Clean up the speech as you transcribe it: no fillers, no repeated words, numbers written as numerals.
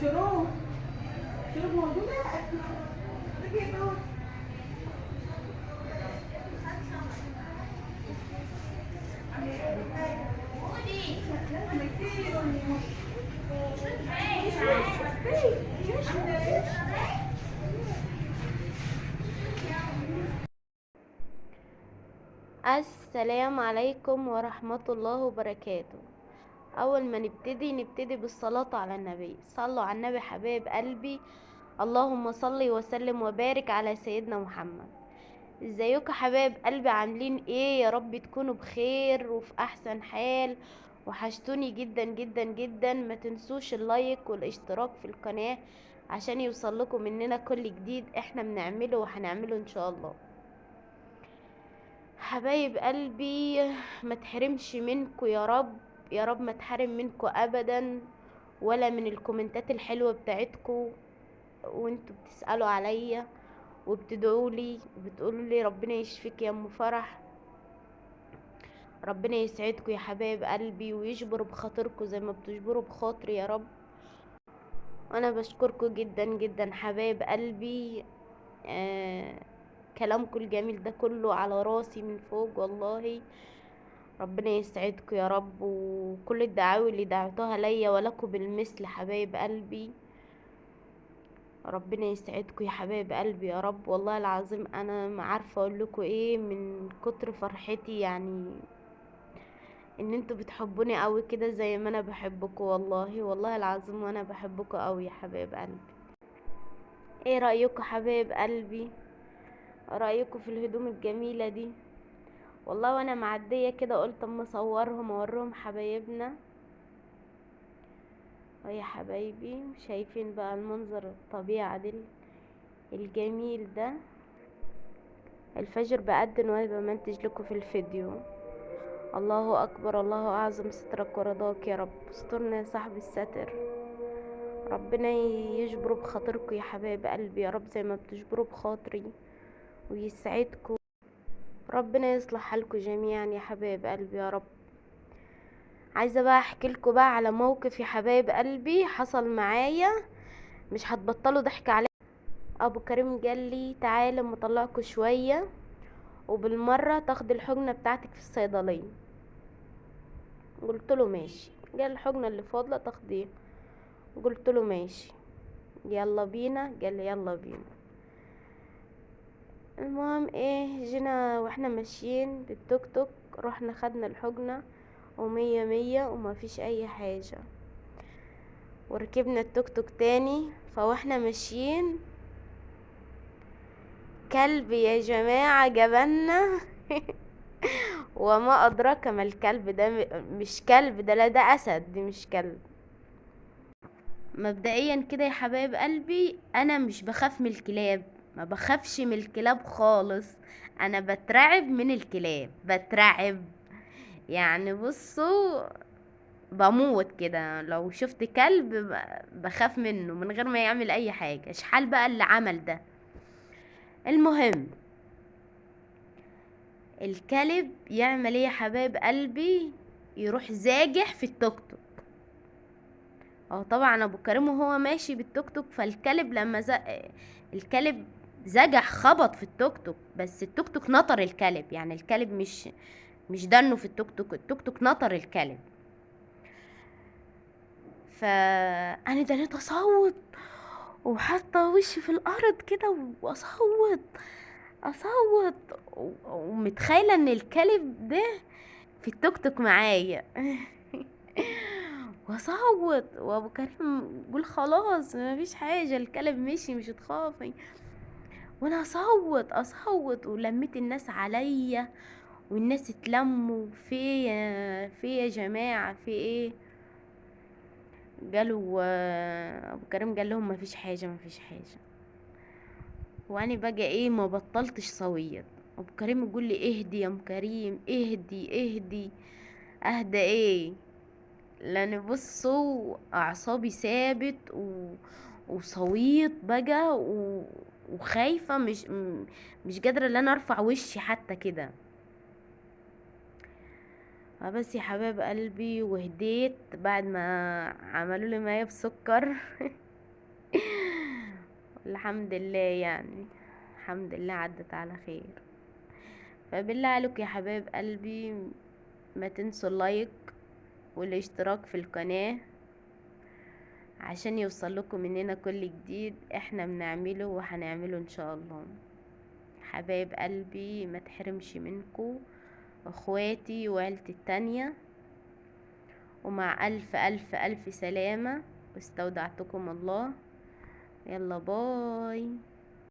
شروق شروق موجودة؟ السلام عليكم ورحمة الله وبركاته. أول ما نبتدي بالصلاة على النبي. صلوا على النبي حبايب قلبي. اللهم صل وسلم وبارك على سيدنا محمد. ازيكم حبايب قلبي؟ عاملين ايه؟ يا رب تكونوا بخير وفي احسن حال. وحشتوني جدا جدا جدا. ما تنسوش اللايك والاشتراك في القناة عشان يوصل لكم مننا كل جديد احنا بنعمله وهنعمله ان شاء الله. حبايب قلبي، ما تحرمش منكم يا رب. يا رب ما تحرم منكم ابدا، ولا من الكومنتات الحلوة بتاعتكم وانتوا بتسألوا عليا وبتدعوا لي وبتقولوا لي ربنا يشفيك يا ام فرح. ربنا يسعدكم يا حبايب قلبي ويجبر بخاطركم زي ما بتجبروا بخاطري يا رب. وانا بشكركم جدا جدا حبايب قلبي. كلامكم الجميل ده كله على راسي من فوق والله. ربنا يسعدكم يا رب، وكل الدعاوي اللي دعوتوها ليا ولكم بالمثل حبايب قلبي. ربنا يسعدكم يا حبايب قلبي يا رب. والله العظيم انا ما عارفه اقول لكم ايه من كتر فرحتي، يعني ان انتوا بتحبوني قوي كده زي ما انا بحبكم. والله والله العظيم وانا بحبكم قوي يا حبايب قلبي. ايه رايكم حبايب قلبي؟ رايكم في الهدوم الجميله دي؟ والله وانا معديه كده قلت اما اصورهم اوريهم حبايبنا. يا حبايبي شايفين بقى المنظر الطبيعة دي الجميل ده. الفجر بأذن وانا بمنتج لكم في الفيديو. الله اكبر، الله اعظم، سترك ورضاك يا رب. استرنا يا صاحب الستر. ربنا يجبره بخاطركم يا حبايب قلبي يا رب زي ما بتجبروا بخاطري ويسعدكم. ربنا يصلح حالكم جميعا يا حبايب قلبي يا رب. عايزه بقى احكي لكم بقى على موقف يا حبايب قلبي حصل معايا، مش هتبطلوا ضحك عليه. ابو كريم قال لي تعالى اما اطلعكوا شويه وبالمره تاخدي الحجنه بتاعتك في الصيدليه. قلت له ماشي. قال الحجنه اللي فاضله تاخديها. قلت له ماشي يلا بينا. قال لي يلا بينا. المهم ايه، جينا واحنا ماشيين بالتوك توك رحنا خدنا الحجنه ومية مية وما فيش اي حاجه. وركبنا التوك توك تاني فواحنا ماشيين كلب يا جماعه جبلنا. وما أدراك ما الكلب ده مش كلب ده، لا ده أسد، دي مش كلب. مبدئيا كده يا حبايب قلبي أنا مش بخاف من الكلاب، ما بخافش من الكلاب خالص. أنا بترعب من الكلاب، بترعب. يعني بصوا بموت كده لو شفت كلب بخاف منه من غير ما يعمل أي حاجة. شحال بقى اللي عمل ده. المهم الكلب يعمل ايه يا حبايب قلبي؟ يروح زاجح في التوك توك. اه طبعا ابو كريم وهو ماشي بالتوك توك فالكلب لما الكلب زجح خبط في التوك توك، بس التوك توك نطر الكلب. يعني الكلب مش دنه في التوك توك، التوك توك نطر الكلب. فانا دنيت اصوت وحاطه وشي في الارض كده واصوت اصوت ومتخيله ان الكلب ده في التوك توك معايا. واصوت وابو كريم يقول خلاص مفيش حاجه الكلب مشي مش تخافي. وانا اصوت ولميت الناس عليا والناس اتلموا في يا جماعه في ايه. قالوا ابو كريم قال لهم مفيش حاجه. وانا بقى ايه ما بطلتش صويت. ابو كريم يقول لي اهدي يا ام كريم اهدي اهدي. اهدى ايه؟ لان بصوا اعصابي ثابت وصويت بقى وخايفه مش قادره ان انا ارفع وشي حتى كده. بس يا حباب قلبي وهديت بعد ما عملوا لي ميه بسكر. الحمد لله يعني، الحمد لله عدت على خير. فبالله عليكم يا حبايب قلبي، ما تنسوا اللايك والاشتراك في القناة عشان يوصل لكم مننا كل جديد احنا بنعمله وهنعمله ان شاء الله. حبايب قلبي ما تحرمش منكم، اخواتي وعيلتي التانية، ومع الف الف الف سلامة، واستودعتكم الله. يلا باي.